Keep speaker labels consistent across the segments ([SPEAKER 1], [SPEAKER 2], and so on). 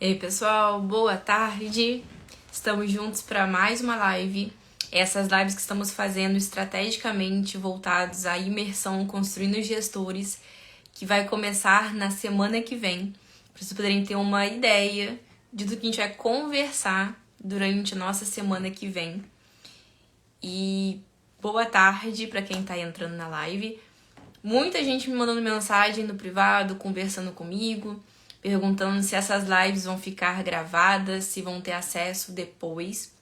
[SPEAKER 1] Ei, pessoal, boa tarde. Estamos juntos para mais uma live. Essas lives que estamos fazendo estrategicamente voltados à imersão Construindo Gestores, que vai começar na semana que vem, para vocês poderem ter uma ideia de tudo que a gente vai conversar durante a nossa semana que vem. E boa tarde para quem está entrando na live. Muita gente me mandando mensagem no privado, conversando comigo, perguntando se essas lives vão ficar gravadas, se vão ter acesso depois.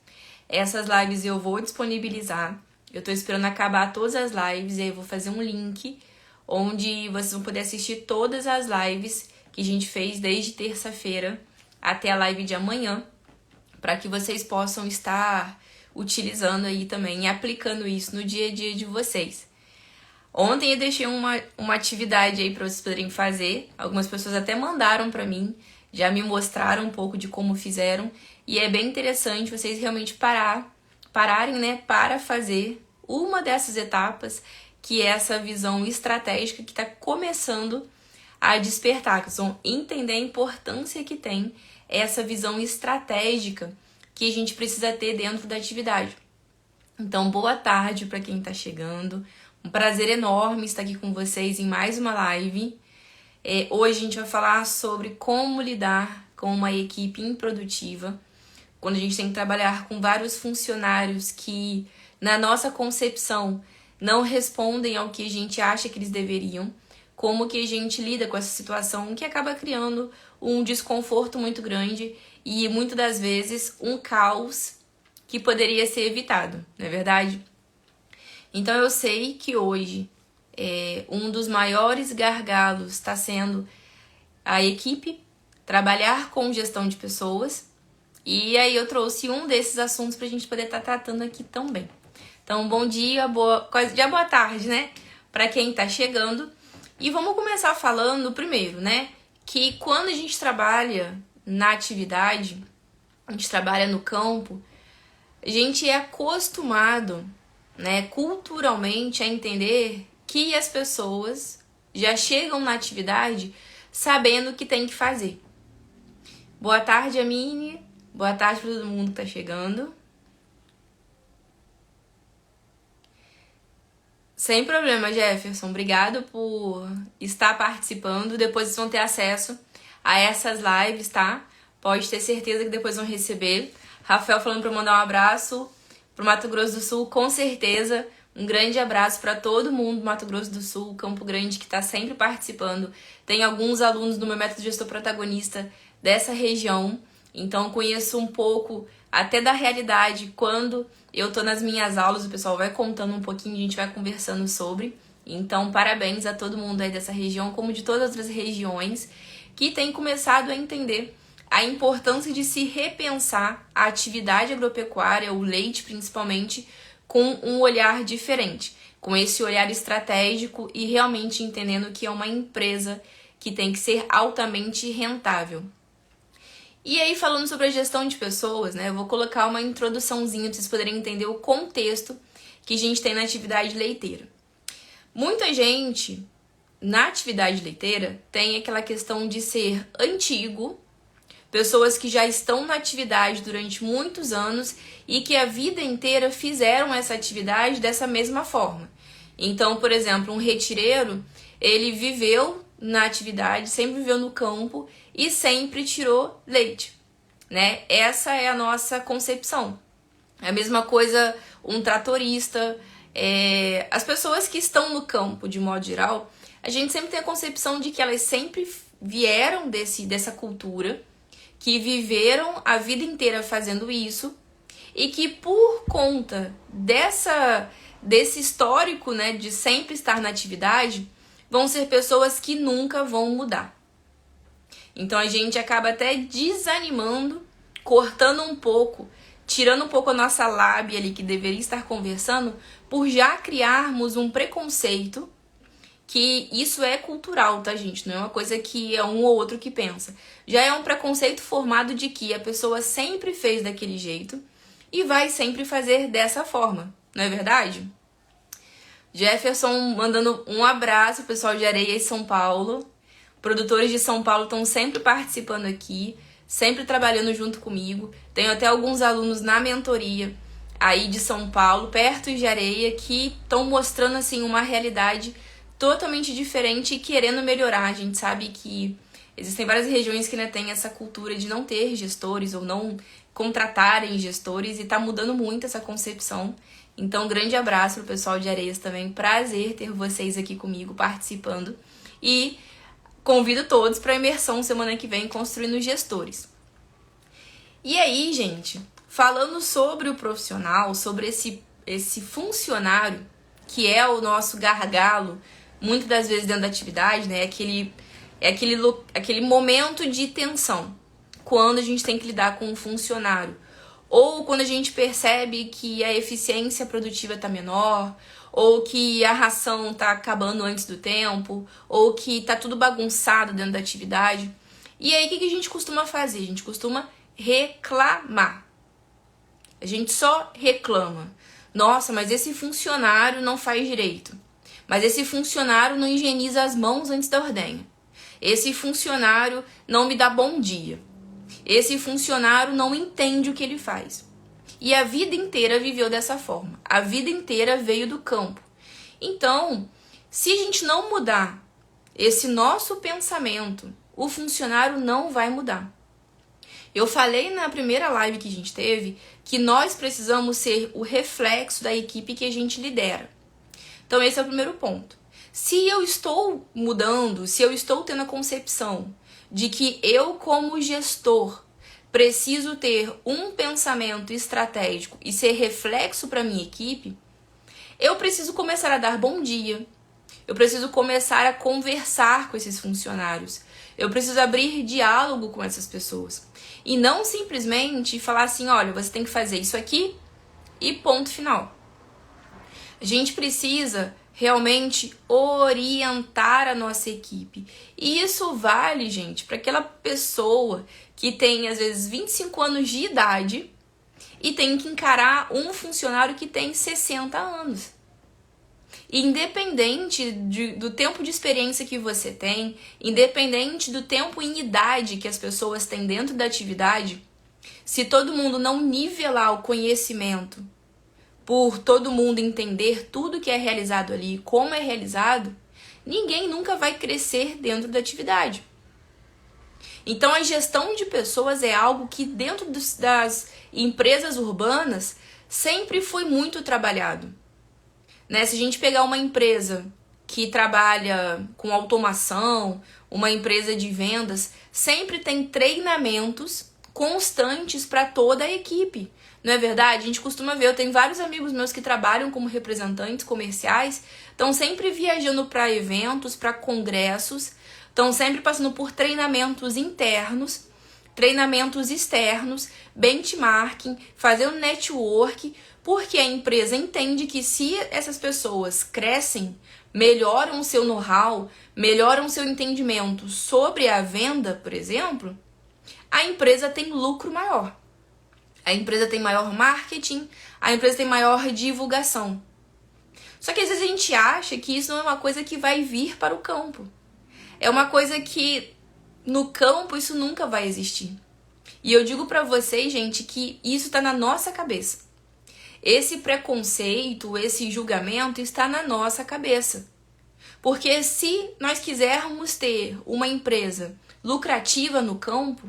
[SPEAKER 1] Essas lives eu vou disponibilizar. Eu tô esperando acabar todas as lives e aí eu vou fazer um link onde vocês vão poder assistir todas as lives que a gente fez desde terça-feira até a live de amanhã, para que vocês possam estar utilizando aí também e aplicando isso no dia a dia de vocês. Ontem eu deixei uma atividade aí para vocês poderem fazer. Algumas pessoas até mandaram para mim, já me mostraram um pouco de como fizeram. E é bem interessante vocês realmente pararem, né, para fazer uma dessas etapas, que é essa visão estratégica que está começando a despertar, que vocês vão entender a importância que tem essa visão estratégica que a gente precisa ter dentro da atividade. Então, boa tarde para quem está chegando. Um prazer enorme estar aqui com vocês em mais uma live. Hoje a gente vai falar sobre como lidar com uma equipe improdutiva, quando a gente tem que trabalhar com vários funcionários que, na nossa concepção, não respondem ao que a gente acha que eles deveriam, como que a gente lida com essa situação que acaba criando um desconforto muito grande e, muitas das vezes, um caos que poderia ser evitado, não é verdade? Então eu sei que hoje um dos maiores gargalos está sendo a equipe, trabalhar com gestão de pessoas. E aí eu trouxe um desses assuntos para a gente poder estar tratando aqui também. Então, bom dia, boa tarde, né? Para quem está chegando. E vamos começar falando primeiro, né? Que quando a gente trabalha na atividade, a gente trabalha no campo, a gente é acostumado, né, culturalmente, a entender que as pessoas já chegam na atividade sabendo o que tem que fazer. Boa tarde, Amine. Boa tarde para todo mundo que tá chegando. Sem problema, Jefferson. Obrigado por estar participando. Depois vocês vão ter acesso a essas lives, tá? Pode ter certeza que depois vão receber. Rafael falando para mandar um abraço pro Mato Grosso do Sul, com certeza. Um grande abraço para todo mundo do Mato Grosso do Sul, Campo Grande, que está sempre participando. Tem alguns alunos do meu método gestor protagonista dessa região, então conheço um pouco até da realidade. Quando eu tô nas minhas aulas, o pessoal vai contando um pouquinho, a gente vai conversando sobre. Então, parabéns a todo mundo aí dessa região, como de todas as outras regiões, que tem começado a entender a importância de se repensar a atividade agropecuária, o leite principalmente, com um olhar diferente, com esse olhar estratégico e realmente entendendo que é uma empresa que tem que ser altamente rentável. E aí, falando sobre a gestão de pessoas, né, eu vou colocar uma introduçãozinha para vocês poderem entender o contexto que a gente tem na atividade leiteira. Muita gente na atividade leiteira tem aquela questão de ser antigo, pessoas que já estão na atividade durante muitos anos e que a vida inteira fizeram essa atividade dessa mesma forma. Então, por exemplo, um retireiro, ele viveu na atividade, sempre viveu no campo e sempre tirou leite, né? Essa é a nossa concepção. É a mesma coisa um tratorista, as pessoas que estão no campo, de modo geral, a gente sempre tem a concepção de que elas sempre vieram dessa cultura, que viveram a vida inteira fazendo isso e que por conta desse histórico, né, de sempre estar na atividade, vão ser pessoas que nunca vão mudar. Então a gente acaba até desanimando, cortando um pouco, tirando um pouco a nossa lábia ali que deveria estar conversando, por já criarmos um preconceito, que isso é cultural, tá, gente? Não é uma coisa que é um ou outro que pensa. Já é um preconceito formado de que a pessoa sempre fez daquele jeito e vai sempre fazer dessa forma, não é verdade? Jefferson mandando um abraço, pessoal de Areias, São Paulo. Produtores de São Paulo estão sempre participando aqui. sempre trabalhando junto comigo. Tenho até alguns alunos na mentoria aí de São Paulo, perto de Areia, que estão mostrando assim uma realidade totalmente diferente e querendo melhorar. A gente sabe que existem várias regiões que ainda tem essa cultura de não ter gestores ou não contratarem gestores, e tá mudando muito essa concepção. Então, um grande abraço pro pessoal de Areias também. Prazer ter vocês aqui comigo participando. E convido todos para a imersão semana que vem Construindo Gestores. E aí, gente, falando sobre o profissional, sobre esse funcionário, que é o nosso gargalo, muitas das vezes dentro da atividade, né? Aquele momento de tensão, quando a gente tem que lidar com um funcionário. Ou quando a gente percebe que a eficiência produtiva está menor, ou que a ração está acabando antes do tempo, ou que está tudo bagunçado dentro da atividade. E aí, o que a gente costuma fazer? A gente costuma reclamar. A gente só reclama. Nossa, mas esse funcionário não faz direito. Mas esse funcionário não higieniza as mãos antes da ordenha. Esse funcionário não me dá bom dia. Esse funcionário não entende o que ele faz. E a vida inteira viveu dessa forma. A vida inteira veio do campo. Então, se a gente não mudar esse nosso pensamento, o funcionário não vai mudar. Eu falei na primeira live que a gente teve que nós precisamos ser o reflexo da equipe que a gente lidera. Então, esse é o primeiro ponto. Se eu estou mudando, se eu estou tendo a concepção de que eu, como gestor, preciso ter um pensamento estratégico e ser reflexo para minha equipe, eu preciso começar a dar bom dia. Eu preciso começar a conversar com esses funcionários. Eu preciso abrir diálogo com essas pessoas. E não simplesmente falar assim, olha, você tem que fazer isso aqui e ponto final. A gente precisa realmente orientar a nossa equipe. E isso vale, gente, para aquela pessoa que tem, às vezes, 25 anos de idade e tem que encarar um funcionário que tem 60 anos. Independente do tempo de experiência que você tem, independente do tempo em idade que as pessoas têm dentro da atividade, se todo mundo não nivelar o conhecimento por todo mundo entender tudo que é realizado ali, como é realizado, ninguém nunca vai crescer dentro da atividade. Então, a gestão de pessoas é algo que dentro das empresas urbanas sempre foi muito trabalhado. Né? Se a gente pegar uma empresa que trabalha com automação, uma empresa de vendas, sempre tem treinamentos constantes para toda a equipe. Não é verdade? A gente costuma ver, eu tenho vários amigos meus que trabalham como representantes comerciais, estão sempre viajando para eventos, para congressos, estão sempre passando por treinamentos internos, treinamentos externos, benchmarking, fazendo network, porque a empresa entende que se essas pessoas crescem, melhoram o seu know-how, melhoram o seu entendimento sobre a venda, por exemplo, a empresa tem lucro maior. A empresa tem maior marketing, a empresa tem maior divulgação. Só que às vezes a gente acha que isso não é uma coisa que vai vir para o campo. É uma coisa que no campo isso nunca vai existir. E eu digo para vocês, gente, que isso está na nossa cabeça. Esse preconceito, esse julgamento está na nossa cabeça. Porque se nós quisermos ter uma empresa lucrativa no campo,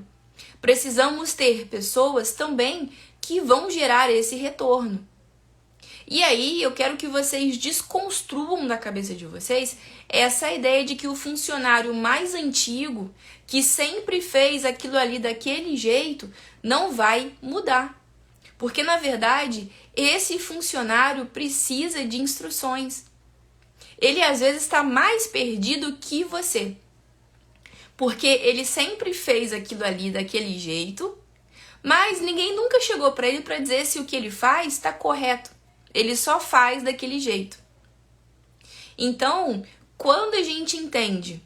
[SPEAKER 1] precisamos ter pessoas também que vão gerar esse retorno. E aí eu quero que vocês desconstruam da cabeça de vocês essa ideia de que o funcionário mais antigo, que sempre fez aquilo ali daquele jeito, não vai mudar. Porque, na verdade, esse funcionário precisa de instruções. Ele, às vezes, está mais perdido que você. Porque ele sempre fez aquilo ali daquele jeito, mas ninguém nunca chegou para ele para dizer se o que ele faz está correto. Ele só faz daquele jeito. Então, quando a gente entende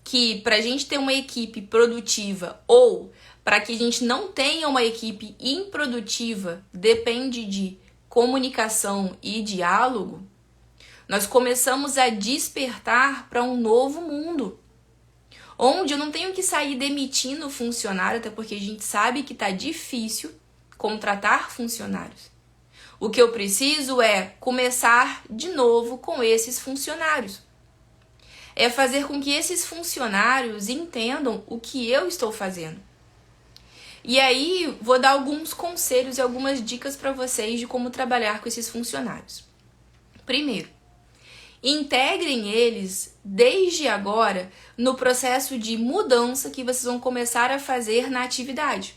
[SPEAKER 1] que para a gente ter uma equipe produtiva ou para que a gente não tenha uma equipe improdutiva, depende de comunicação e diálogo, nós começamos a despertar para um novo mundo, onde eu não tenho que sair demitindo o funcionário, até porque a gente sabe que tá difícil contratar funcionários. O que eu preciso é começar de novo com esses funcionários. É fazer com que esses funcionários entendam o que eu estou fazendo. E aí, vou dar alguns conselhos e algumas dicas para vocês de como trabalhar com esses funcionários. Primeiro, integrem eles desde agora no processo de mudança que vocês vão começar a fazer na atividade.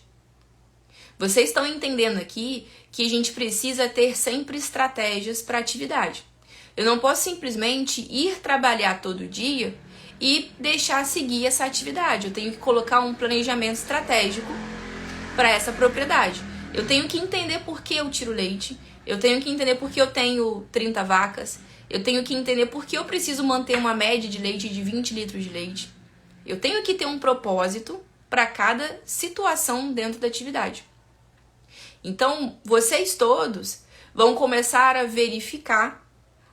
[SPEAKER 1] Vocês estão entendendo aqui que a gente precisa ter sempre estratégias para a atividade. Eu não posso simplesmente ir trabalhar todo dia e deixar seguir essa atividade. Eu tenho que colocar um planejamento estratégico para essa propriedade. Eu tenho que entender por que eu tiro leite, eu tenho que entender por que eu tenho 30 vacas, eu tenho que entender por que eu preciso manter uma média de leite de 20 litros de leite. Eu tenho que ter um propósito para cada situação dentro da atividade. Então, vocês todos vão começar a verificar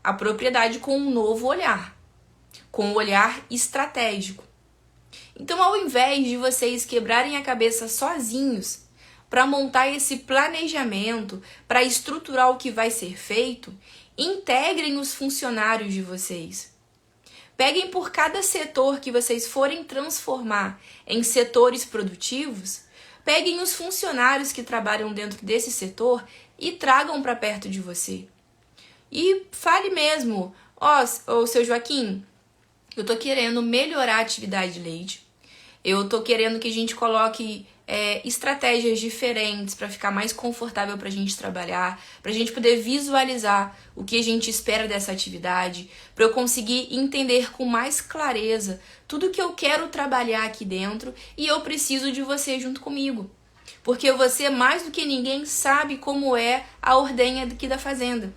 [SPEAKER 1] a propriedade com um novo olhar, com um olhar estratégico. Então, ao invés de vocês quebrarem a cabeça sozinhos para montar esse planejamento, para estruturar o que vai ser feito, integrem os funcionários de vocês. Peguem por cada setor que vocês forem transformar em setores produtivos, peguem os funcionários que trabalham dentro desse setor e tragam para perto de você. E fale mesmo, ô seu Joaquim, eu tô querendo melhorar a atividade de leite. Eu tô querendo que a gente coloque estratégias diferentes para ficar mais confortável para a gente trabalhar, para a gente poder visualizar o que a gente espera dessa atividade, para eu conseguir entender com mais clareza tudo que eu quero trabalhar aqui dentro e eu preciso de você junto comigo. Porque você, mais do que ninguém, sabe como é a ordenha aqui da fazenda.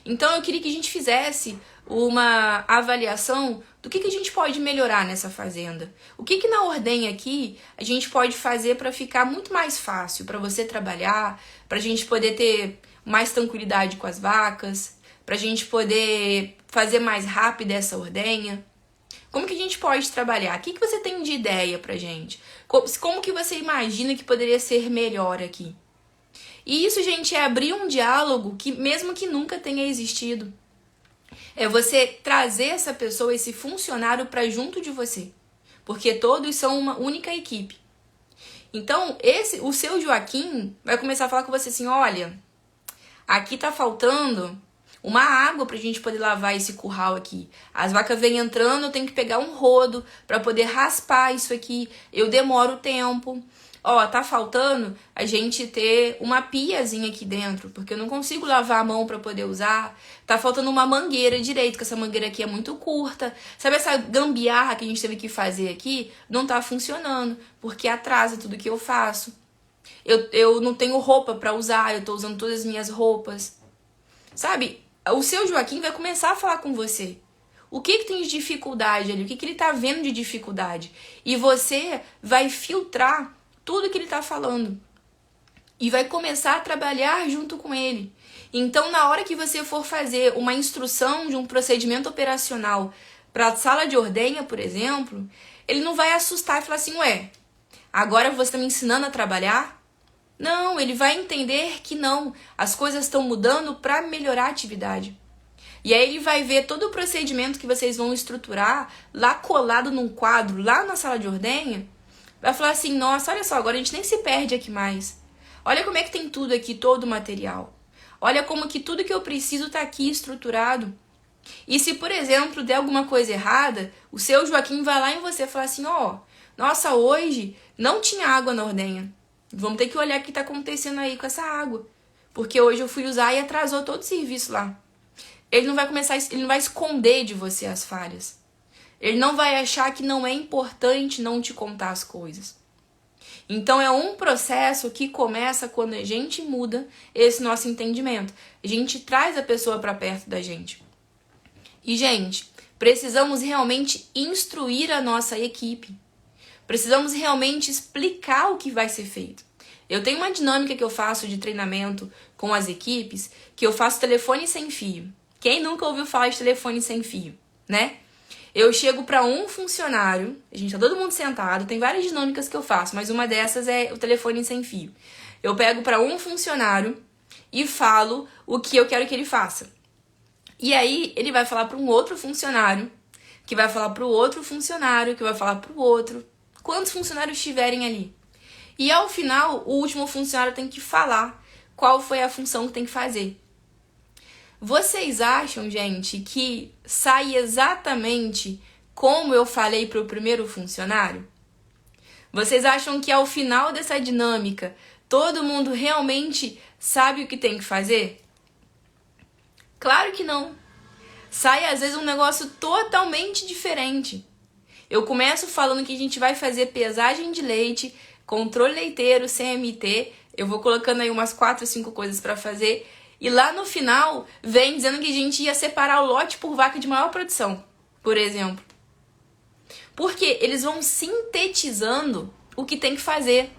[SPEAKER 1] Então eu queria que a gente fizesse uma avaliação do que a gente pode melhorar nessa fazenda. O que na ordenha aqui a gente pode fazer para ficar muito mais fácil para você trabalhar, para a gente poder ter mais tranquilidade com as vacas, para a gente poder fazer mais rápido essa ordenha. Como que a gente pode trabalhar? O que você tem de ideia pra gente? Como que você imagina que poderia ser melhor aqui? E isso, gente, é abrir um diálogo que, mesmo que nunca tenha existido, é você trazer essa pessoa, esse funcionário para junto de você. Porque todos são uma única equipe. Então, o seu Joaquim vai começar a falar com você assim, olha, aqui tá faltando uma água pra gente poder lavar esse curral aqui. As vacas vêm entrando, eu tenho que pegar um rodo para poder raspar isso aqui. Eu demoro tempo. Tá faltando a gente ter uma piazinha aqui dentro, porque eu não consigo lavar a mão para poder usar. Tá faltando uma mangueira direito, que essa mangueira aqui é muito curta. Sabe essa gambiarra que a gente teve que fazer aqui? Não tá funcionando, porque atrasa tudo que eu faço. Eu não tenho roupa para usar, eu tô usando todas as minhas roupas. Sabe? O seu Joaquim vai começar a falar com você. O que tem de dificuldade ali? O que ele tá vendo de dificuldade? E você vai filtrar tudo que ele tá falando. E vai começar a trabalhar junto com ele. Então, na hora que você for fazer uma instrução de um procedimento operacional para a sala de ordenha, por exemplo, ele não vai assustar e falar assim, ué, agora você está me ensinando a trabalhar? Não, ele vai entender que não, as coisas estão mudando para melhorar a atividade. E aí ele vai ver todo o procedimento que vocês vão estruturar lá colado num quadro, lá na sala de ordenha, vai falar assim, nossa, olha só, agora a gente nem se perde aqui mais. Olha como é que tem tudo aqui, todo o material. Olha como que tudo que eu preciso está aqui estruturado. E se, por exemplo, der alguma coisa errada, o seu Joaquim vai lá em você e fala assim, nossa, hoje não tinha água na ordenha. Vamos ter que olhar o que está acontecendo aí com essa água. Porque hoje eu fui usar e atrasou todo o serviço lá. Ele não vai esconder de você as falhas. Ele não vai achar que não é importante não te contar as coisas. Então é um processo que começa quando a gente muda esse nosso entendimento. A gente traz a pessoa para perto da gente. E, gente, precisamos realmente instruir a nossa equipe. Precisamos realmente explicar o que vai ser feito. Eu tenho uma dinâmica que eu faço de treinamento com as equipes, que eu faço telefone sem fio. Quem nunca ouviu falar de telefone sem fio, né? Eu chego para um funcionário, a gente tá todo mundo sentado, tem várias dinâmicas que eu faço, mas uma dessas é o telefone sem fio. Eu pego para um funcionário e falo o que eu quero que ele faça. E aí ele vai falar para um outro funcionário, que vai falar para o outro funcionário, que vai falar para o outro. Quantos funcionários estiverem ali? E ao final, o último funcionário tem que falar qual foi a função que tem que fazer. Vocês acham, gente, que sai exatamente como eu falei para o primeiro funcionário? Vocês acham que ao final dessa dinâmica, todo mundo realmente sabe o que tem que fazer? Claro que não. Sai às vezes um negócio totalmente diferente. Eu começo falando que a gente vai fazer pesagem de leite, controle leiteiro, CMT, eu vou colocando aí umas 4, 5 coisas para fazer, e lá no final vem dizendo que a gente ia separar o lote por vaca de maior produção, por exemplo. Porque eles vão sintetizando o que tem que fazer.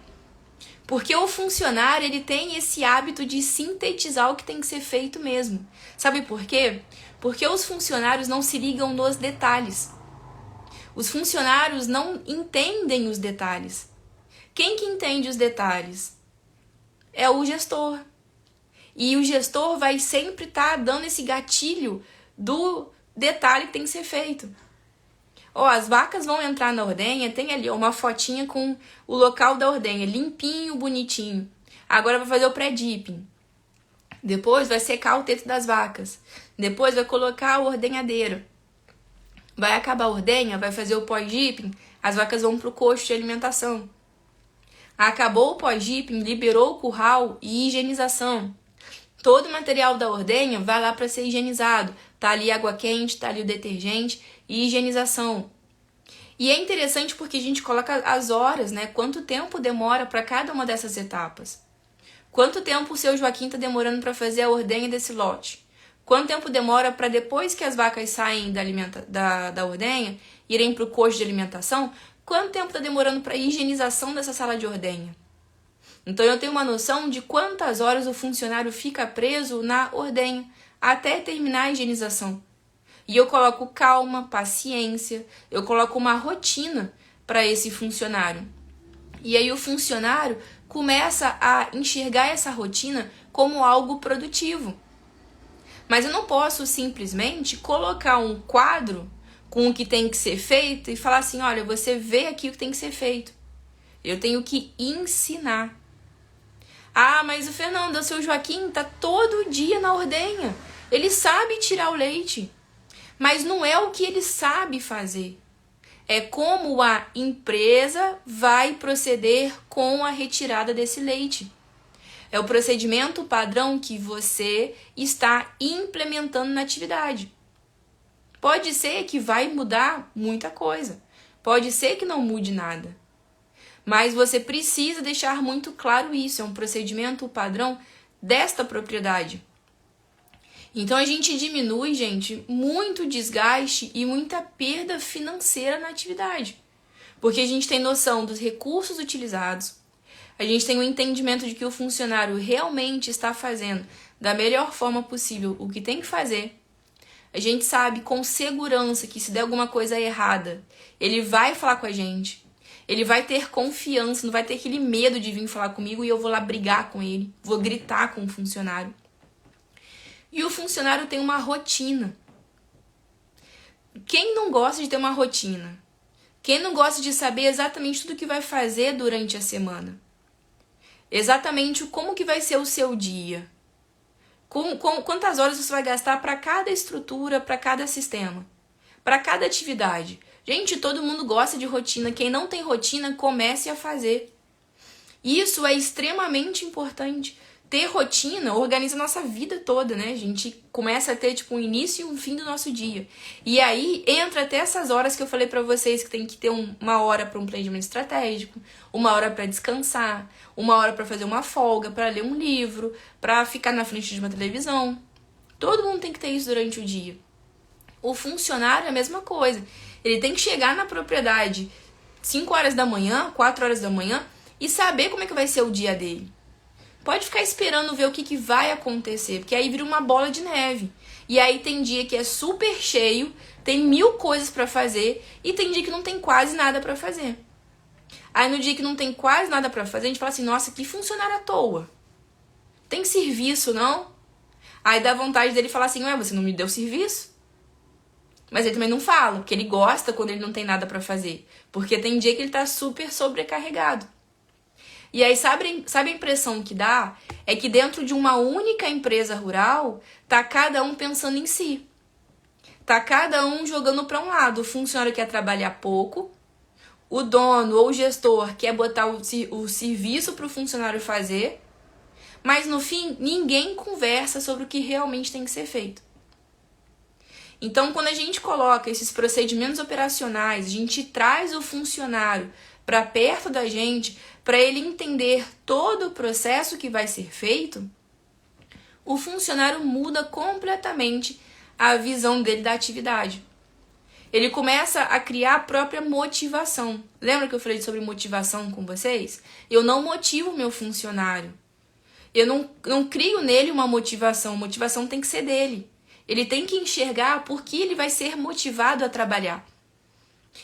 [SPEAKER 1] Porque o funcionário, ele tem esse hábito de sintetizar o que tem que ser feito mesmo. Sabe por quê? Porque os funcionários não se ligam nos detalhes. Os funcionários não entendem os detalhes. Quem que entende os detalhes? É o gestor. E o gestor vai sempre estar dando esse gatilho do detalhe que tem que ser feito. As vacas vão entrar na ordenha, tem ali uma fotinha com o local da ordenha, limpinho, bonitinho. Agora vai fazer o pré-dipping. Depois vai secar o teto das vacas. Depois vai colocar o ordenhadeiro. Vai acabar a ordenha, vai fazer o pós-dipping, as vacas vão para o coxo de alimentação. Acabou o pós-dipping, liberou o curral e higienização. Todo o material da ordenha vai lá para ser higienizado. Tá ali água quente, tá ali o detergente e higienização. E é interessante porque a gente coloca as horas, né? Quanto tempo demora para cada uma dessas etapas. Quanto tempo o seu Joaquim tá demorando para fazer a ordenha desse lote? Quanto tempo demora para depois que as vacas saem da ordenha, irem para o coxo de alimentação? Quanto tempo está demorando para a higienização dessa sala de ordenha? Então eu tenho uma noção de quantas horas o funcionário fica preso na ordenha até terminar a higienização. E eu coloco calma, paciência, eu coloco uma rotina para esse funcionário. E aí o funcionário começa a enxergar essa rotina como algo produtivo. Mas eu não posso simplesmente colocar um quadro com o que tem que ser feito e falar assim, olha, você vê aqui o que tem que ser feito. Eu tenho que ensinar. Ah, mas o Fernando, o seu Joaquim tá todo dia na ordenha. Ele sabe tirar o leite. Mas não é o que ele sabe fazer. É como a empresa vai proceder com a retirada desse leite. É o procedimento padrão que você está implementando na atividade. Pode ser que vai mudar muita coisa. Pode ser que não mude nada. Mas você precisa deixar muito claro isso. É um procedimento padrão desta propriedade. Então a gente diminui, gente, muito desgaste e muita perda financeira na atividade. Porque a gente tem noção dos recursos utilizados. A gente tem o entendimento de que o funcionário realmente está fazendo da melhor forma possível o que tem que fazer. A gente sabe com segurança que se der alguma coisa errada, ele vai falar com a gente. Ele vai ter confiança, não vai ter aquele medo de vir falar comigo e eu vou lá brigar com ele, vou gritar com o funcionário. E o funcionário tem uma rotina. Quem não gosta de ter uma rotina? Quem não gosta de saber exatamente tudo o que vai fazer durante a semana? Exatamente como que vai ser o seu dia. Quantas horas você vai gastar para cada estrutura, para cada sistema, para cada atividade. Gente, todo mundo gosta de rotina. Quem não tem rotina, comece a fazer. Isso é extremamente importante. Ter rotina organiza a nossa vida toda, né? A gente começa a ter um início e um fim do nosso dia. E aí entra até essas horas que eu falei pra vocês que tem que ter uma hora para um planejamento estratégico, uma hora para descansar, uma hora para fazer uma folga, para ler um livro, para ficar na frente de uma televisão. Todo mundo tem que ter isso durante o dia. O funcionário é a mesma coisa. Ele tem que chegar na propriedade 5 horas da manhã, 4 horas da manhã e saber como é que vai ser o dia dele. Pode ficar esperando ver o que vai acontecer, porque aí vira uma bola de neve. E aí tem dia que é super cheio, tem 1000 coisas pra fazer e tem dia que não tem quase nada pra fazer. Aí no dia que não tem quase nada pra fazer, a gente fala assim, nossa, que funcionário à toa. Tem serviço, não? Aí dá vontade dele falar assim, ué, você não me deu serviço? Mas ele também não fala, porque ele gosta quando ele não tem nada pra fazer. Porque tem dia que ele tá super sobrecarregado. E aí, sabe a impressão que dá? É que dentro de uma única empresa rural, tá cada um pensando em si. Tá cada um jogando pra um lado. O funcionário quer trabalhar pouco, o dono ou o gestor quer botar o serviço pro funcionário fazer, mas no fim, ninguém conversa sobre o que realmente tem que ser feito. Então, quando a gente coloca esses procedimentos operacionais, a gente traz o funcionário para perto da gente, para ele entender todo o processo que vai ser feito, o funcionário muda completamente a visão dele da atividade. Ele começa a criar a própria motivação. Lembra que eu falei sobre motivação com vocês? Eu não motivo o meu funcionário. Eu não crio nele uma motivação. A motivação tem que ser dele. Ele tem que enxergar por que ele vai ser motivado a trabalhar.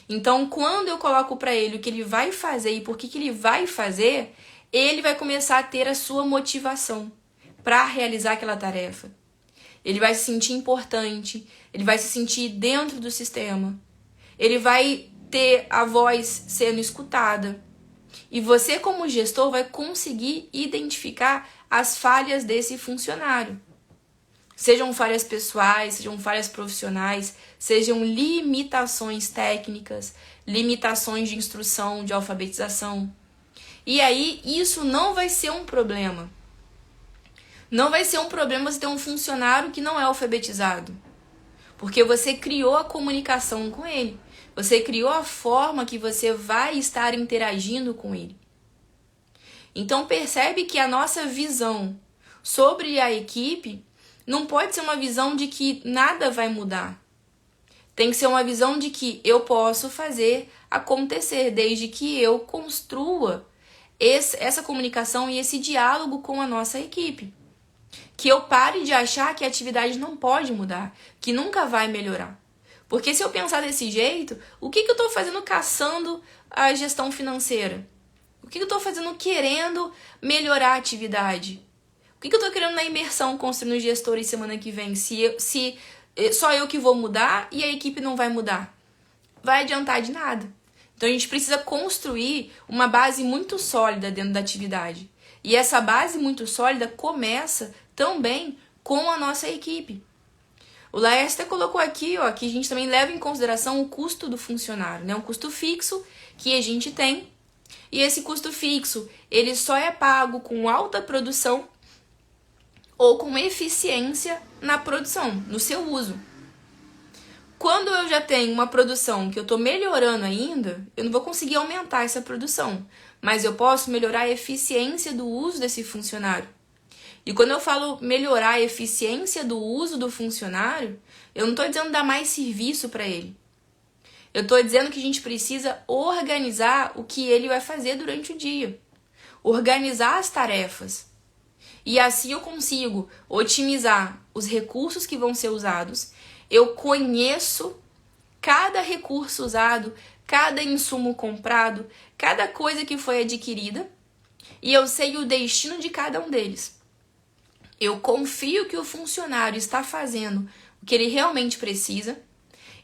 [SPEAKER 1] Então, quando eu coloco para ele o que ele vai fazer e por que ele vai fazer, ele vai começar a ter a sua motivação para realizar aquela tarefa. Ele vai se sentir importante, ele vai se sentir dentro do sistema, ele vai ter a voz sendo escutada. E você, como gestor, vai conseguir identificar as falhas desse funcionário. Sejam falhas pessoais, sejam falhas profissionais, sejam limitações técnicas, limitações de instrução, de alfabetização. E aí, isso não vai ser um problema. Não vai ser um problema você ter um funcionário que não é alfabetizado. Porque você criou a comunicação com ele. Você criou a forma que você vai estar interagindo com ele. Então percebe que a nossa visão sobre a equipe não pode ser uma visão de que nada vai mudar. Tem que ser uma visão de que eu posso fazer acontecer, desde que eu construa essa comunicação e esse diálogo com a nossa equipe. Que eu pare de achar que a atividade não pode mudar, que nunca vai melhorar. Porque se eu pensar desse jeito, o que eu estou fazendo caçando a gestão financeira? O que eu estou fazendo querendo melhorar a atividade? O que eu estou querendo na imersão construindo gestores semana que vem? Se só eu que vou mudar e a equipe não vai mudar? Vai adiantar de nada. Então a gente precisa construir uma base muito sólida dentro da atividade. E essa base muito sólida começa também com a nossa equipe. O Laércio colocou aqui, ó, que a gente também leva em consideração o custo do funcionário, né? Um custo fixo que a gente tem. E esse custo fixo, ele só é pago com alta produção ou com eficiência na produção, no seu uso. Quando eu já tenho uma produção que eu estou melhorando ainda, eu não vou conseguir aumentar essa produção, mas eu posso melhorar a eficiência do uso desse funcionário. E quando eu falo melhorar a eficiência do uso do funcionário, eu não estou dizendo dar mais serviço para ele. Eu estou dizendo que a gente precisa organizar o que ele vai fazer durante o dia. Organizar as tarefas. E assim eu consigo otimizar os recursos que vão ser usados. Eu conheço cada recurso usado, cada insumo comprado, cada coisa que foi adquirida. E eu sei o destino de cada um deles. Eu confio que o funcionário está fazendo o que ele realmente precisa.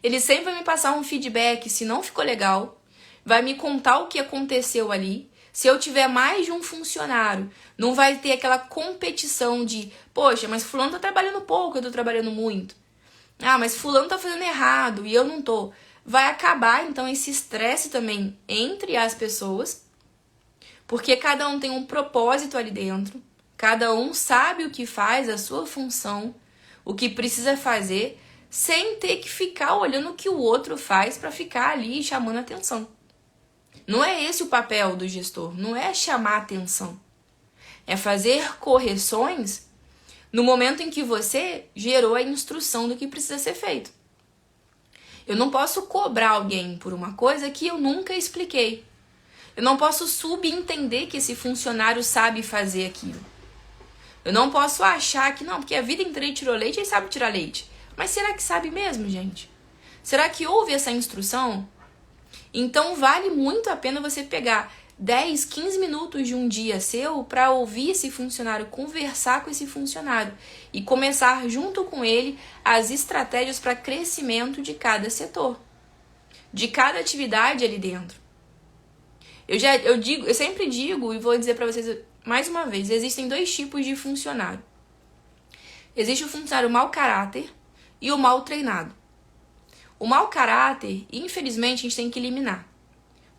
[SPEAKER 1] Ele sempre vai me passar um feedback se não ficou legal, vai me contar o que aconteceu ali. Se eu tiver mais de um funcionário, não vai ter aquela competição de, poxa, mas fulano tá trabalhando pouco, eu tô trabalhando muito. Ah, mas fulano tá fazendo errado e eu não tô. Vai acabar, então, esse estresse também entre as pessoas, porque cada um tem um propósito ali dentro, cada um sabe o que faz, a sua função, o que precisa fazer, sem ter que ficar olhando o que o outro faz para ficar ali chamando atenção. Não é esse o papel do gestor, não é chamar atenção. É fazer correções no momento em que você gerou a instrução do que precisa ser feito. Eu não posso cobrar alguém por uma coisa que eu nunca expliquei. Eu não posso subentender que esse funcionário sabe fazer aquilo. Eu não posso achar que não, porque a vida inteira ele tirou leite, ele sabe tirar leite. Mas será que sabe mesmo, gente? Será que houve essa instrução? Então vale muito a pena você pegar 10, 15 minutos de um dia seu para ouvir esse funcionário, conversar com esse funcionário e começar junto com ele as estratégias para crescimento de cada setor, de cada atividade ali dentro. Eu sempre digo e vou dizer para vocês mais uma vez, existem 2 tipos de funcionário. Existe o funcionário mau caráter e o mal treinado. O mau caráter, infelizmente, a gente tem que eliminar.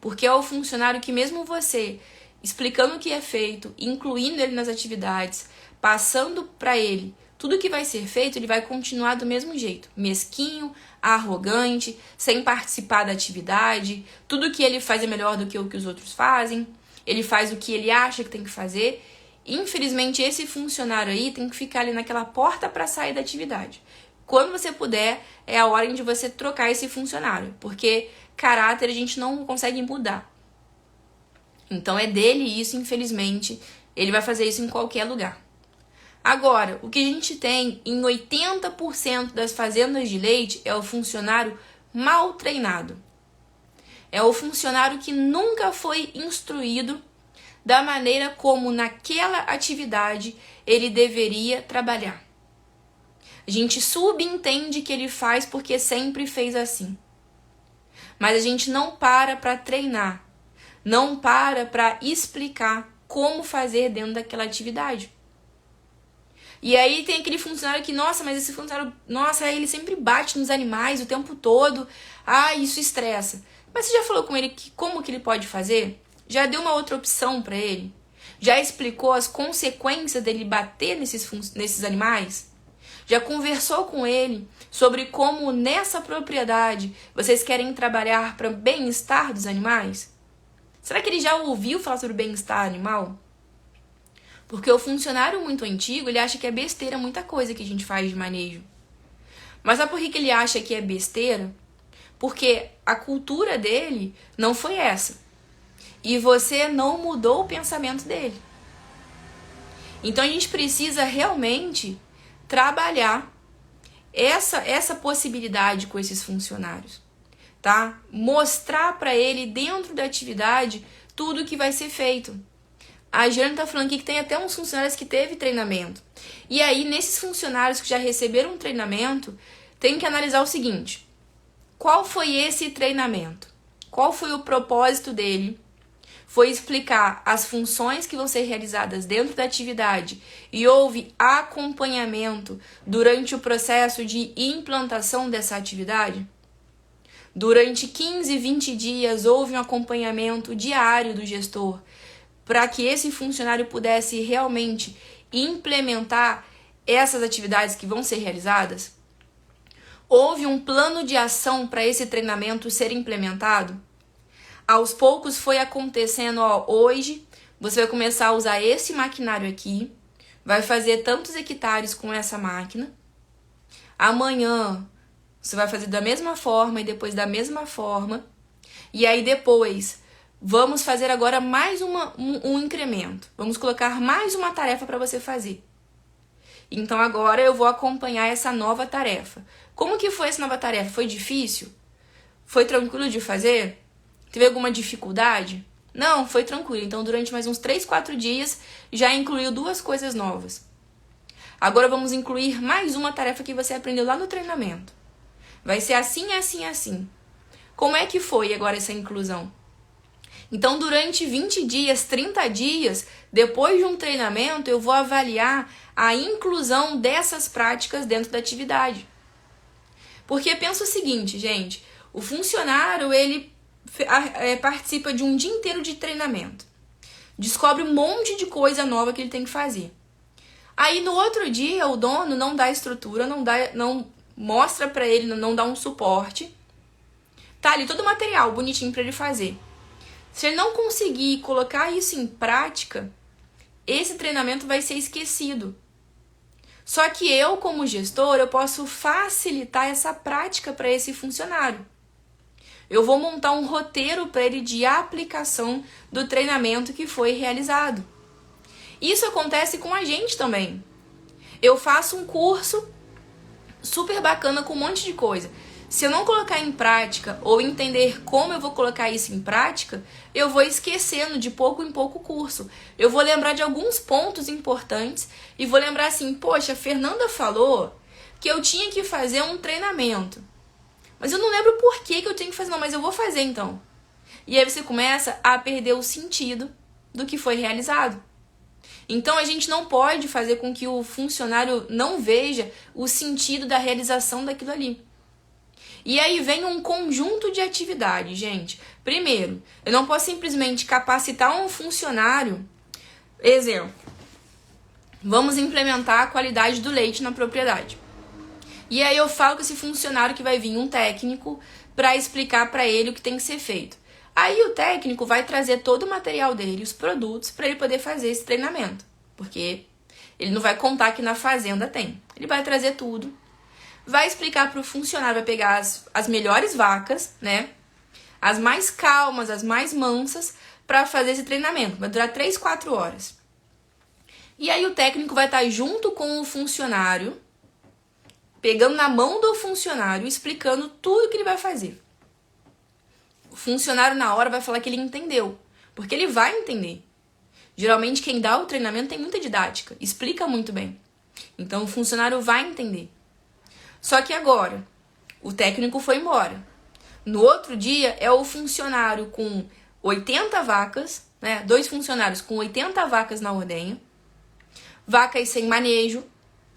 [SPEAKER 1] Porque é o funcionário que mesmo você explicando o que é feito, incluindo ele nas atividades, passando para ele tudo que vai ser feito, ele vai continuar do mesmo jeito. Mesquinho, arrogante, sem participar da atividade, tudo que ele faz é melhor do que o que os outros fazem, ele faz o que ele acha que tem que fazer. Infelizmente, esse funcionário aí tem que ficar ali naquela porta para sair da atividade. Quando você puder, é a hora de você trocar esse funcionário, porque caráter a gente não consegue mudar. Então é dele isso, infelizmente, ele vai fazer isso em qualquer lugar. Agora, o que a gente tem em 80% das fazendas de leite é o funcionário mal treinado. É o funcionário que nunca foi instruído da maneira como naquela atividade ele deveria trabalhar. A gente subentende que ele faz porque sempre fez assim. Mas a gente não para treinar, não para explicar como fazer dentro daquela atividade. E aí tem aquele funcionário que, nossa, mas esse funcionário, nossa, ele sempre bate nos animais o tempo todo. Ah, isso estressa. Mas você já falou com ele como que ele pode fazer? Já deu uma outra opção para ele? Já explicou as consequências dele bater nesses animais? Já conversou com ele sobre como nessa propriedade vocês querem trabalhar para o bem-estar dos animais? Será que ele já ouviu falar sobre o bem-estar animal? Porque o funcionário muito antigo, ele acha que é besteira muita coisa que a gente faz de manejo. Mas sabe por que ele acha que é besteira? Porque a cultura dele não foi essa. E você não mudou o pensamento dele. Então a gente precisa realmente trabalhar essa possibilidade com esses funcionários, tá? Mostrar para ele dentro da atividade tudo que vai ser feito. A Jane tá falando aqui que tem até uns funcionários que teve treinamento. E aí, nesses funcionários que já receberam treinamento, tem que analisar o seguinte: qual foi esse treinamento? Qual foi o propósito dele? Foi explicar as funções que vão ser realizadas dentro da atividade e houve acompanhamento durante o processo de implantação dessa atividade? Durante 15, 20 dias houve um acompanhamento diário do gestor para que esse funcionário pudesse realmente implementar essas atividades que vão ser realizadas? Houve um plano de ação para esse treinamento ser implementado? Aos poucos foi acontecendo, hoje você vai começar a usar esse maquinário aqui, vai fazer tantos hectares com essa máquina. Amanhã você vai fazer da mesma forma e depois da mesma forma. E aí depois vamos fazer agora mais um incremento. Vamos colocar mais uma tarefa para você fazer. Então agora eu vou acompanhar essa nova tarefa. Como que foi essa nova tarefa? Foi difícil? Foi tranquilo de fazer? Teve alguma dificuldade? Não, foi tranquilo. Então, durante mais uns 3, 4 dias, já incluiu 2 coisas novas. Agora vamos incluir mais uma tarefa que você aprendeu lá no treinamento. Vai ser assim, assim, assim. Como é que foi agora essa inclusão? Então, durante 20 dias, 30 dias, depois de um treinamento, eu vou avaliar a inclusão dessas práticas dentro da atividade. Porque pensa o seguinte, gente, o funcionário, ele participa de um dia inteiro de treinamento. Descobre um monte de coisa nova que ele tem que fazer. Aí no outro dia o dono não dá estrutura, não mostra pra ele, não dá um suporte. Tá ali todo o material bonitinho pra ele fazer. Se ele não conseguir colocar isso em prática, esse treinamento vai ser esquecido. Só que eu, como gestor, eu posso facilitar essa prática para esse funcionário. Eu vou montar um roteiro para ele de aplicação do treinamento que foi realizado. Isso acontece com a gente também. Eu faço um curso super bacana com um monte de coisa. Se eu não colocar em prática ou entender como eu vou colocar isso em prática, eu vou esquecendo de pouco em pouco o curso. Eu vou lembrar de alguns pontos importantes e vou lembrar assim, poxa, a Fernanda falou que eu tinha que fazer um treinamento. Mas eu não lembro por que eu tenho que fazer, não, mas eu vou fazer então. E aí você começa a perder o sentido do que foi realizado. Então a gente não pode fazer com que o funcionário não veja o sentido da realização daquilo ali. E aí vem um conjunto de atividades, gente. Primeiro, eu não posso simplesmente capacitar um funcionário. Exemplo, vamos implementar a qualidade do leite na propriedade. E aí eu falo com esse funcionário que vai vir um técnico para explicar para ele o que tem que ser feito. Aí o técnico vai trazer todo o material dele, os produtos, para ele poder fazer esse treinamento. Porque ele não vai contar que na fazenda tem. Ele vai trazer tudo. Vai explicar para o funcionário, vai pegar as melhores vacas, né? As mais calmas, as mais mansas, para fazer esse treinamento. Vai durar 3, 4 horas. E aí o técnico vai estar junto com o funcionário, pegando na mão do funcionário, explicando tudo que ele vai fazer. O funcionário na hora vai falar que ele entendeu, porque ele vai entender. Geralmente quem dá o treinamento tem muita didática, explica muito bem. Então o funcionário vai entender. Só que agora, o técnico foi embora. No outro dia, é o funcionário com 80 vacas, né? 2 funcionários com 80 vacas na ordenha, vacas sem manejo,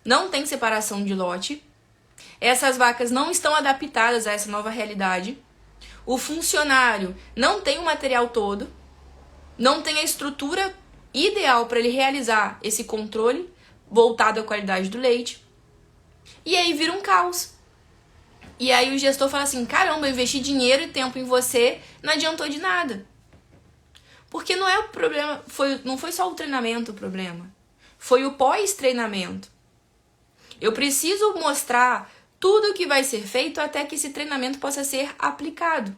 [SPEAKER 1] não tem separação de lote. Essas vacas não estão adaptadas a essa nova realidade. O funcionário não tem o material todo, não tem a estrutura ideal para ele realizar esse controle voltado à qualidade do leite. E aí vira um caos. E aí o gestor fala assim, caramba, eu investi dinheiro e tempo em você, não adiantou de nada. Porque não é o problema, não foi só o treinamento o problema. Foi o pós-treinamento. Eu preciso mostrar tudo o que vai ser feito até que esse treinamento possa ser aplicado.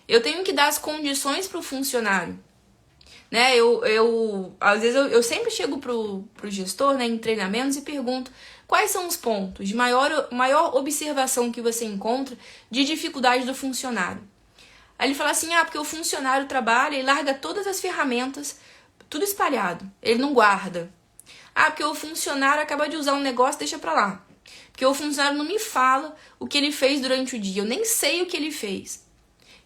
[SPEAKER 1] Eu tenho que dar as condições para o funcionário. Né? Às vezes eu sempre chego pro gestor, né, em treinamentos e pergunto quais são os pontos de maior observação que você encontra de dificuldade do funcionário. Aí ele fala assim, porque o funcionário trabalha e larga todas as ferramentas, tudo espalhado, ele não guarda. Porque o funcionário acaba de usar um negócio, deixa pra lá. Porque o funcionário não me fala o que ele fez durante o dia, eu nem sei o que ele fez.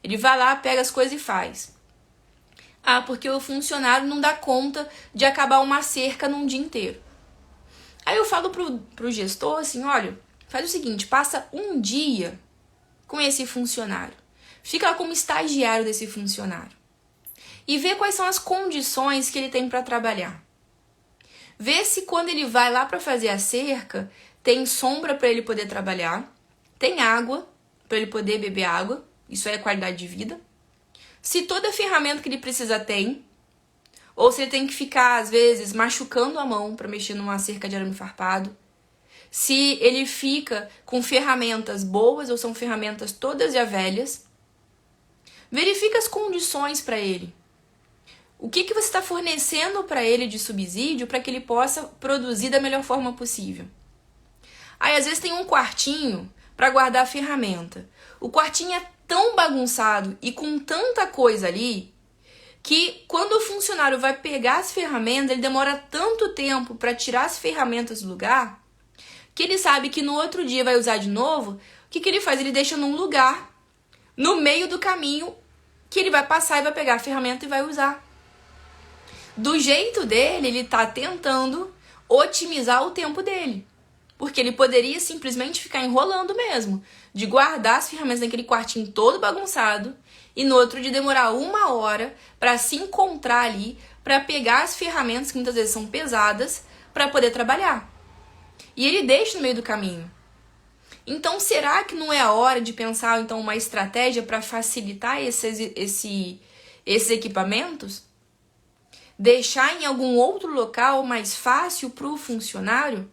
[SPEAKER 1] Ele vai lá, pega as coisas e faz. Porque o funcionário não dá conta de acabar uma cerca num dia inteiro. Aí eu falo pro gestor assim, olha, faz o seguinte, passa um dia com esse funcionário. Fica como estagiário desse funcionário. E vê quais são as condições que ele tem para trabalhar. Vê se quando ele vai lá para fazer a cerca, tem sombra para ele poder trabalhar, tem água para ele poder beber água, isso é qualidade de vida. Se toda ferramenta que ele precisa tem, ou se ele tem que ficar, às vezes, machucando a mão para mexer numa cerca de arame farpado. Se ele fica com ferramentas boas ou são ferramentas todas já velhas. Verifica as condições para ele. O que você está fornecendo para ele de subsídio para que ele possa produzir da melhor forma possível. Aí, às vezes, tem um quartinho para guardar a ferramenta. O quartinho é tão bagunçado e com tanta coisa ali que quando o funcionário vai pegar as ferramentas, ele demora tanto tempo para tirar as ferramentas do lugar que ele sabe que no outro dia vai usar de novo. O que ele faz? Ele deixa num lugar, no meio do caminho, que ele vai passar e vai pegar a ferramenta e vai usar. Do jeito dele, ele está tentando otimizar o tempo dele. Porque ele poderia simplesmente ficar enrolando mesmo, de guardar as ferramentas naquele quartinho todo bagunçado e no outro dia demorar 1 hora para se encontrar ali, para pegar as ferramentas que muitas vezes são pesadas, para poder trabalhar. E ele deixa no meio do caminho. Então, será que não é a hora de pensar então uma estratégia para facilitar esses equipamentos? Deixar em algum outro local mais fácil para o funcionário?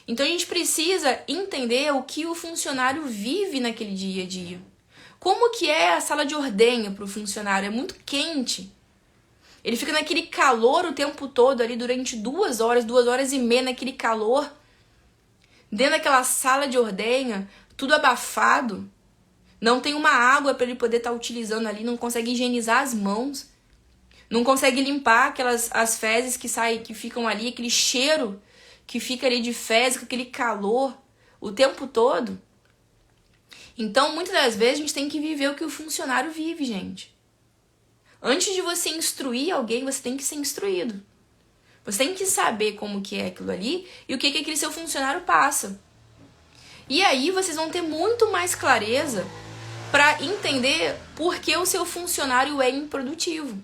[SPEAKER 1] Então, a gente precisa entender o que o funcionário vive naquele dia a dia. Como que é a sala de ordenha para o funcionário? É muito quente. Ele fica naquele calor o tempo todo ali durante 2 e meia naquele calor, dentro daquela sala de ordenha, tudo abafado. Não tem uma água para ele poder estar utilizando ali, não consegue higienizar as mãos, não consegue limpar as fezes que saem, que ficam ali, aquele cheiro que fica ali de fezes, com aquele calor o tempo todo. Então, muitas das vezes, a gente tem que viver o que o funcionário vive, gente. Antes de você instruir alguém, você tem que ser instruído. Você tem que saber como que é aquilo ali e o que aquele seu funcionário passa. E aí, vocês vão ter muito mais clareza para entender por que o seu funcionário é improdutivo.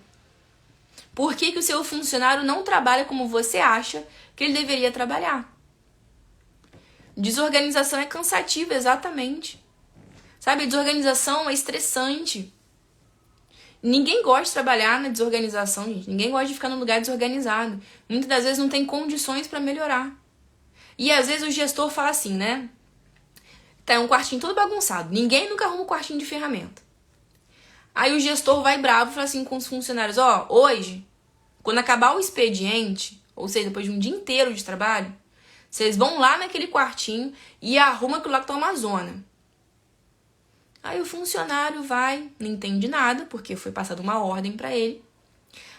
[SPEAKER 1] Por que o seu funcionário não trabalha como você acha que ele deveria trabalhar. Desorganização é cansativa, exatamente. Sabe, a desorganização é estressante. Ninguém gosta de trabalhar na desorganização, gente. Ninguém gosta de ficar num lugar desorganizado. Muitas das vezes não tem condições para melhorar. E às vezes o gestor fala assim, né? Tá um quartinho todo bagunçado. Ninguém nunca arruma um quartinho de ferramenta. Aí o gestor vai bravo e fala assim com os funcionários, hoje, quando acabar o expediente, ou seja, depois de um dia inteiro de trabalho, vocês vão lá naquele quartinho e arrumam aquilo lá que tá uma zona. Aí o funcionário vai, não entende nada, porque foi passada uma ordem pra ele.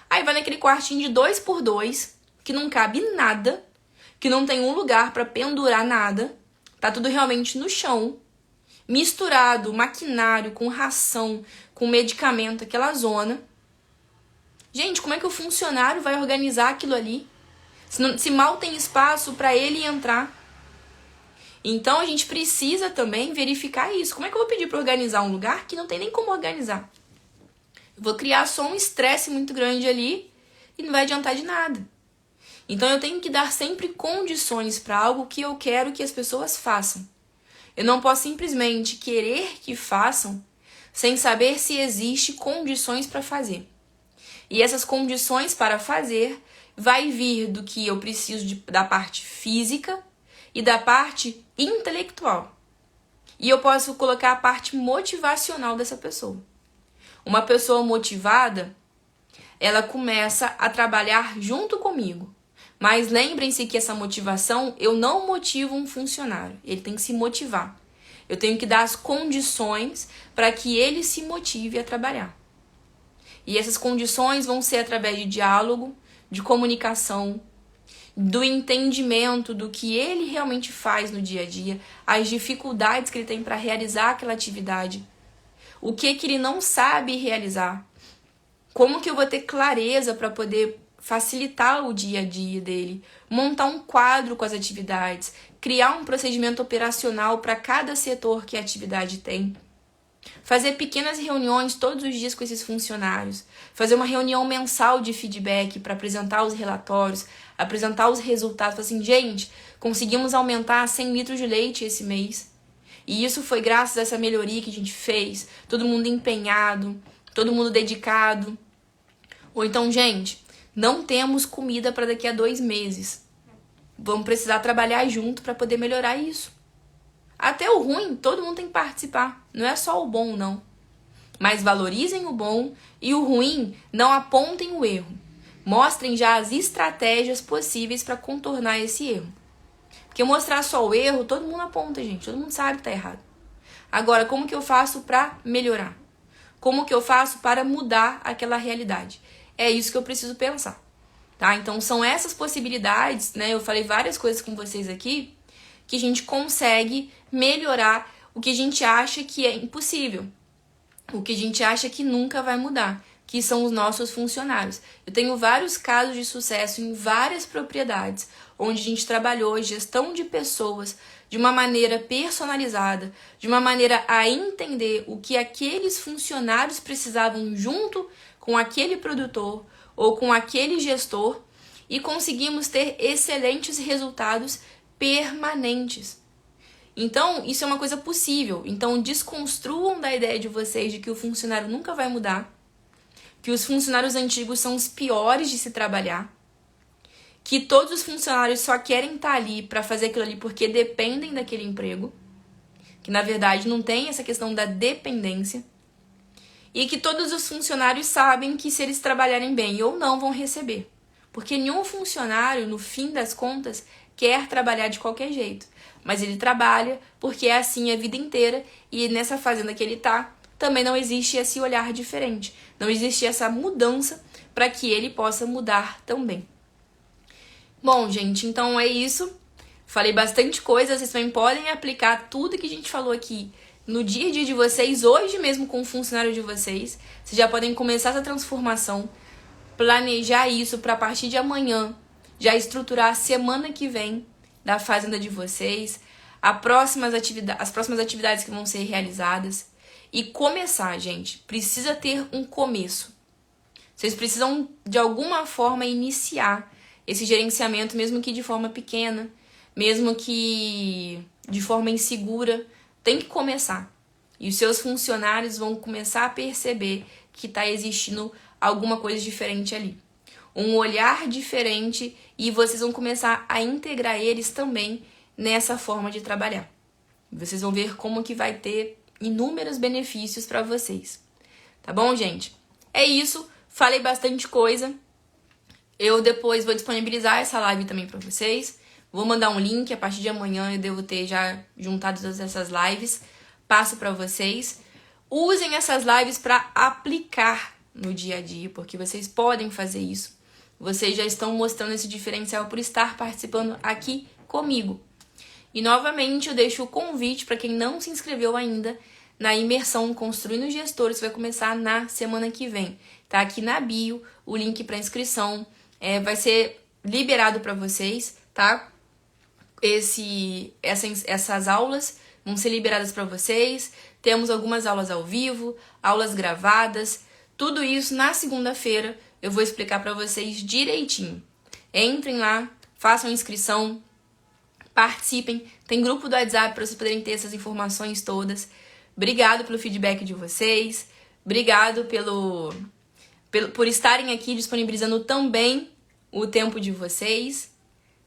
[SPEAKER 1] Aí vai naquele quartinho de 2x2, que não cabe nada, que não tem um lugar pra pendurar nada, tá tudo realmente no chão, misturado maquinário com ração, com medicamento, aquela zona. Gente, como é que o funcionário vai organizar aquilo ali? Se mal tem espaço para ele entrar. Então a gente precisa também verificar isso. Como é que eu vou pedir para organizar um lugar que não tem nem como organizar? Eu vou criar só um estresse muito grande ali e não vai adiantar de nada. Então eu tenho que dar sempre condições para algo que eu quero que as pessoas façam. Eu não posso simplesmente querer que façam sem saber se existe condições para fazer. E essas condições para fazer vai vir do que eu preciso da parte física e da parte intelectual. E eu posso colocar a parte motivacional dessa pessoa. Uma pessoa motivada, ela começa a trabalhar junto comigo. Mas lembrem-se que essa motivação, eu não motivo um funcionário. Ele tem que se motivar. Eu tenho que dar as condições para que ele se motive a trabalhar. E essas condições vão ser através de diálogo, de comunicação, do entendimento do que ele realmente faz no dia a dia, as dificuldades que ele tem para realizar aquela atividade, o que ele não sabe realizar, como que eu vou ter clareza para poder facilitar o dia a dia dele, montar um quadro com as atividades, criar um procedimento operacional para cada setor que a atividade tem. Fazer pequenas reuniões todos os dias com esses funcionários. Fazer uma reunião mensal de feedback para apresentar os relatórios, apresentar os resultados. Falar assim, gente, conseguimos aumentar 100 litros de leite esse mês. E isso foi graças a essa melhoria que a gente fez. Todo mundo empenhado, todo mundo dedicado. Ou então, gente, não temos comida para daqui a 2 meses. Vamos precisar trabalhar junto para poder melhorar isso. Até o ruim, todo mundo tem que participar. Não é só o bom, não. Mas valorizem o bom e o ruim, não apontem o erro. Mostrem já as estratégias possíveis para contornar esse erro. Porque mostrar só o erro, todo mundo aponta, gente. Todo mundo sabe que tá errado. Agora, como que eu faço para melhorar? Como que eu faço para mudar aquela realidade? É isso que eu preciso pensar. Tá? Então, são essas possibilidades, né? Eu falei várias coisas com vocês aqui, que a gente consegue melhorar o que a gente acha que é impossível, o que a gente acha que nunca vai mudar, que são os nossos funcionários. Eu tenho vários casos de sucesso em várias propriedades, onde a gente trabalhou gestão de pessoas de uma maneira personalizada, de uma maneira a entender o que aqueles funcionários precisavam junto com aquele produtor ou com aquele gestor e conseguimos ter excelentes resultados permanentes. Então, isso é uma coisa possível. Então, desconstruam da ideia de vocês de que o funcionário nunca vai mudar, que os funcionários antigos são os piores de se trabalhar, que todos os funcionários só querem estar ali para fazer aquilo ali porque dependem daquele emprego, que na verdade não tem essa questão da dependência, e que todos os funcionários sabem que se eles trabalharem bem ou não vão receber. Porque nenhum funcionário, no fim das contas, quer trabalhar de qualquer jeito. Mas ele trabalha porque é assim a vida inteira e nessa fazenda que ele tá, também não existe esse olhar diferente. Não existe essa mudança para que ele possa mudar também. Bom, gente, então é isso. Falei bastante coisa, vocês também podem aplicar tudo que a gente falou aqui no dia a dia de vocês, hoje mesmo com o funcionário de vocês. Vocês já podem começar essa transformação, planejar isso para a partir de amanhã, já estruturar a semana que vem da fazenda de vocês, as próximas atividades que vão ser realizadas e começar, gente. Precisa ter um começo. Vocês precisam, de alguma forma, iniciar esse gerenciamento, mesmo que de forma pequena, mesmo que de forma insegura, tem que começar. E os seus funcionários vão começar a perceber que está existindo alguma coisa diferente ali. Um olhar diferente e vocês vão começar a integrar eles também nessa forma de trabalhar. Vocês vão ver como que vai ter inúmeros benefícios para vocês. Tá bom, gente? É isso. Falei bastante coisa. Eu depois vou disponibilizar essa live também para vocês. Vou mandar um link, a partir de amanhã eu devo ter já juntado todas essas lives. Passo para vocês. Usem essas lives para aplicar no dia a dia, porque vocês podem fazer isso. Vocês já estão mostrando esse diferencial por estar participando aqui comigo. E novamente eu deixo o convite para quem não se inscreveu ainda na imersão Construindo Gestores, que vai começar na semana que vem. Tá aqui na bio o link para inscrição. Vai ser liberado para vocês, tá? Essas aulas vão ser liberadas para vocês. Temos algumas aulas ao vivo, aulas gravadas. Tudo isso na segunda-feira eu vou explicar para vocês direitinho. Entrem lá, façam inscrição, participem. Tem grupo do WhatsApp para vocês poderem ter essas informações todas. Obrigado pelo feedback de vocês. Obrigado por estarem aqui disponibilizando também o tempo de vocês.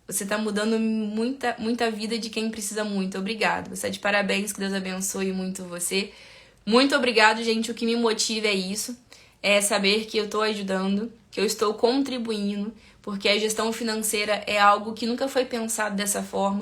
[SPEAKER 1] Você está mudando muita vida de quem precisa muito. Obrigado. Você é de parabéns, que Deus abençoe muito você. Muito obrigado, gente. O que me motiva é isso. É saber que eu estou ajudando, que eu estou contribuindo, porque a gestão financeira é algo que nunca foi pensado dessa forma.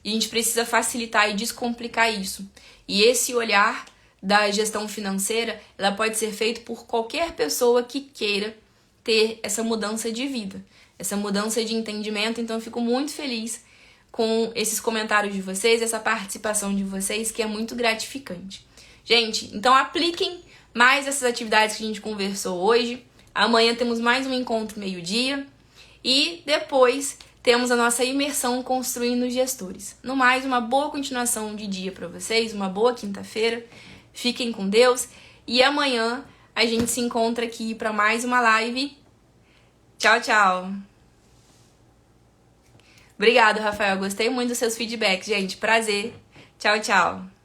[SPEAKER 1] E a gente precisa facilitar e descomplicar isso. E esse olhar da gestão financeira, ela pode ser feito por qualquer pessoa que queira ter essa mudança de vida, essa mudança de entendimento. Então eu fico muito feliz com esses comentários de vocês, essa participação de vocês, que é muito gratificante. Gente, então apliquem mais essas atividades que a gente conversou hoje. Amanhã temos mais um encontro meio-dia e depois temos a nossa imersão Construindo Gestores. No mais, uma boa continuação de dia para vocês, uma boa quinta-feira. Fiquem com Deus e amanhã a gente se encontra aqui para mais uma live. Tchau, tchau. Obrigado, Rafael. Gostei muito dos seus feedbacks, gente. Prazer. Tchau, tchau.